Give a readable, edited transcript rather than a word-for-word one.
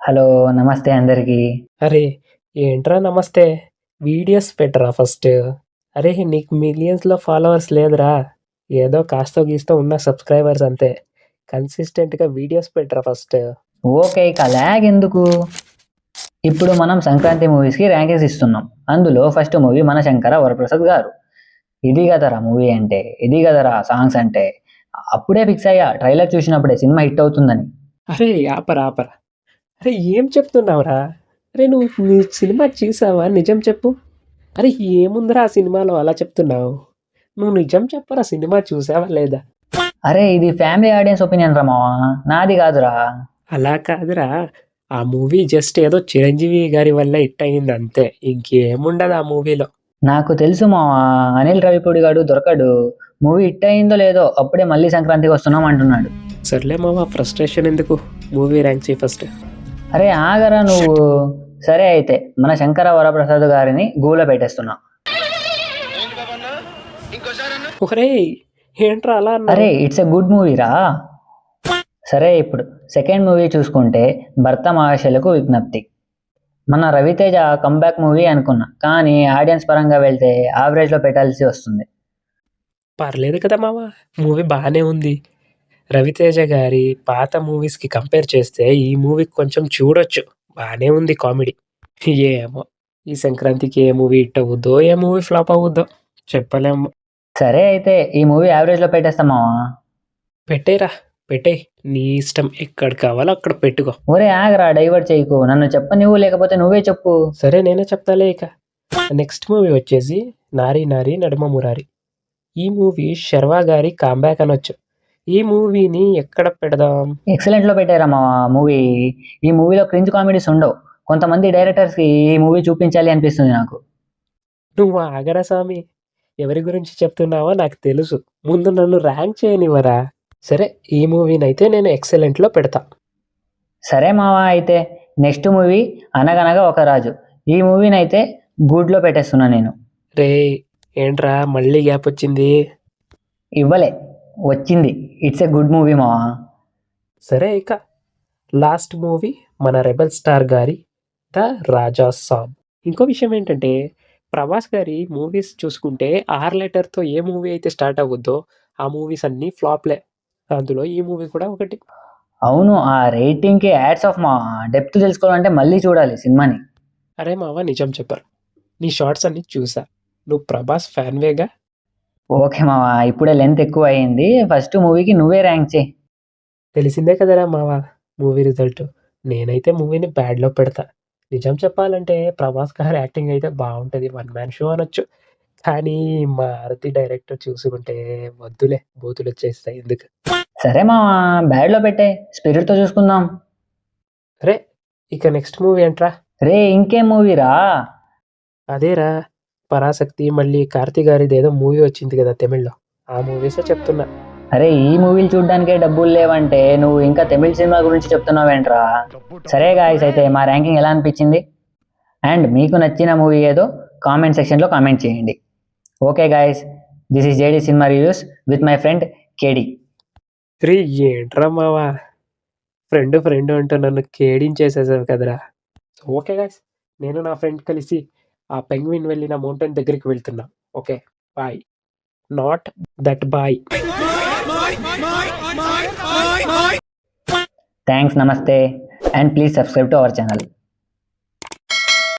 Hello! నమస్తే అందరికీ. అరే! ఏంట్రా నమస్తే. వీడియోస్ పెట్టరా ఫస్ట్. అరే! నీకు మిలియన్స్‌లో ఫాలోవర్స్ లేదురా. ఏదో కాస్తో గీస్తో ఉన్న సబ్స్క్రైబర్స్ అంతే. కన్సిస్టెంట్‌గా వీడియోస్ పెట్టరా ఫస్ట్. ఓకే. ఇక లాగ్ ఎందుకు? ఇప్పుడు మనం సంక్రాంతి మూవీస్‌కి ర్యాంకింగ్స్ ఇస్తున్నాం. అందులో ఫస్ట్ మూవీ మన శంకర వరప్రసాద్ గారు. ఇది గదరా మూవీ అంటే, ఇది గదరా సాంగ్స్ అంటే. అప్పుడే ఫిక్స్ అయ్యా ట్రైలర్ చూసినప్పుడే సినిమా హిట్ అవుతుందని. అరే! ఆపరా. అరే! ఏం చెప్తున్నావురా? అరే! నీ సినిమా చూసావా? నిజం చెప్పు. అరే! ఏముందిరా ఆ సినిమాలో అలా చెప్తున్నావు? నువ్వు నిజం చెప్పురా సినిమా చూసావా లేదా? అరే! ఇది ఫ్యామిలీ ఆడియన్స్ ఒపీనియన్ రా మావా, నాది గాదురా. అలా కాదురా. ఆ మూవీ జస్ట్ ఏదో చిరంజీవి గారి వల్ల హిట్ అయింది అంతే. ఇంకేముండదు ఆ మూవీలో. నాకు తెలుసు మావా, అనిల్ రావిపూడి గాడు దొరకడు. మూవీ హిట్ అయిందో లేదో అప్పుడే మళ్ళీ సంక్రాంతికి వస్తున్నాం అంటున్నాడు. సర్లే మావా, ఫ్రస్ట్రేషన్ ఎందుకు? మూవీ ర్యాంక్ చేయి ఫస్ట్. అరే ఆగరా నువ్వు. సరే అయితే మన శంకర వరప్రసాద్ గారిని గూగుల్లో పెట్టేస్తున్నా. ఒరేయ్! ఏంట్రా అలా అన్నావు? అరే ఇట్స్ ఎ గుడ్ మూవీ రా. సరే ఇప్పుడు సెకండ్ మూవీ చూసుకుంటే భర్త మహాశయులకు విజ్ఞప్తి. మన రవితేజ కంబ్యాక్ మూవీ అనుకున్నా, కానీ ఆడియన్స్ పరంగా వెళ్తే యావరేజ్లో పెట్టాల్సి వస్తుంది. పర్లేదు కదా మావా, మూవీ బాగానే ఉంది. రవితేజ గారి పాత మూవీస్కి కంపేర్ చేస్తే ఈ మూవీ కొంచెం చూడొచ్చు. బాగానే ఉంది కామెడీ. ఏమో ఈ సంక్రాంతికి ఏ మూవీ హిట్ అవుద్దో, ఏ మూవీ ఫ్లాప్ అవుద్దో చెప్పలేము. సరే అయితే ఈ మూవీ యావరేజ్లో పెట్టేస్తామావా. పెట్టేరా, పెట్టేయ్. నీ ఇష్టం, ఎక్కడ కావాలో అక్కడ పెట్టుకో. ఒరే ఆగరా, డైవర్ట్ చేయకు. నన్ను చెప్పనివ్వు, లేకపోతే నువ్వే చెప్పు. సరే నేనే చెప్తాలే ఇక. నెక్స్ట్ మూవీ వచ్చేసి నారీ నారీ నడుమ మురారి. ఈ మూవీ శర్వా గారి కాంబ్యాక్ అనొచ్చు. ఈ మూవీని ఎక్కడ పెడదాం? ఎక్సలెంట్లో పెట్టారా మావా మూవీ. ఈ మూవీలో క్రింజ్ కామెడీస్ ఉండవు. కొంతమంది డైరెక్టర్స్కి ఈ మూవీ చూపించాలి అనిపిస్తుంది నాకు. నువ్వు ఆగరా స్వామి, ఎవరి గురించి చెప్తున్నావో నాకు తెలుసు. ముందు నన్ను ర్యాంక్ చేయనివ్వరా. సరే, ఈ మూవీనైతే నేను ఎక్సలెంట్లో పెడతా. సరే మావా అయితే నెక్స్ట్ మూవీ అనగనగా ఒక రాజు. ఈ మూవీనైతే గుడ్లో పెట్టేస్తున్నా నేను. రే ఏంట్రా మళ్ళీ గ్యాప్ వచ్చింది? ఇవ్వలే, వచ్చింది. ఇట్స్ ఎ గుడ్ మూవీ మావా. సరే ఇక లాస్ట్ మూవీ మన రెబల్ స్టార్ గారి ద రాజా సాబ్. ఇంకో విషయం ఏంటంటే, ప్రభాస్ గారి మూవీస్ చూసుకుంటే ఆర్ లెటర్తో ఏ మూవీ అయితే స్టార్ట్ అవ్వద్దో ఆ మూవీస్ అన్నీ ఫ్లాప్లే. అందులో ఈ మూవీ కూడా ఒకటి. అవును, ఆ రేటింగ్కి యాడ్స్ ఆఫ్ మా. డెప్త్ తెలుసుకోవాలంటే మళ్ళీ చూడాలి సినిమాని. అరే మావా, నిజం చెప్పరు. నీ షార్ట్స్ అన్నీ చూసా. నువ్వు ప్రభాస్ ఫ్యాన్వేగా? ఓకే మావా, ఇప్పుడే లెంత్ ఎక్కువ అయ్యింది. ఫస్ట్ మూవీకి నువ్వే ర్యాంక్ చేయి. తెలిసిందే కదరా మావా మూవీ రిజల్ట్. నేనైతే మూవీని బ్యాడ్లో పెడతా. నిజం చెప్పాలంటే ప్రభాస్ గారి యాక్టింగ్ అయితే బాగుంటుంది, వన్ మ్యాన్ షో అనొచ్చు. కానీ మారుతి డైరెక్టర్ చూసుకుంటే వద్దులే, బూతులు వచ్చేస్తాయి ఎందుకు. సరే మావా, బ్యాడ్లో పెట్టే, స్పిరిట్తో చూసుకుందాం. రే ఇక నెక్స్ట్ మూవీ ఏంట్రా? రే ఇంకేం మూవీ రా? అదేరా పరాశక్తి. మళ్ళీ కార్తీ గారిది ఏదో మూవీ వచ్చింది కదా తమిళ్లో, ఆ మూవీసే చెప్తున్నా. అరే ఈ మూవీలు చూడడానికే డబ్బులు లేవంటే నువ్వు ఇంకా తమిళ సినిమా గురించి చెప్తున్నావేంట్రా? సరే గాయ్స్, అయితే మా ర్యాంకింగ్ ఎలా అనిపించింది అండ్ మీకు నచ్చిన మూవీ ఏదో కామెంట్ సెక్షన్లో కామెంట్ చేయండి. Okay guys, this is JD cinema reviews with my friend KD. రే ఏంట్రా మావా, ఫ్రెండ్ అంటూ నన్ను కేడించేసేసావు కదరా. సో ఓకే గాయ్స్, నేను నా ఫ్రెండ్ కలిసి ఆ పెంగ్విన్ వెళ్ళిన మౌంటైన్ దగ్గరికి వెళ్తున్నా. Okay bye. Not that bye. Thanks, నమస్తే and please subscribe to our channel.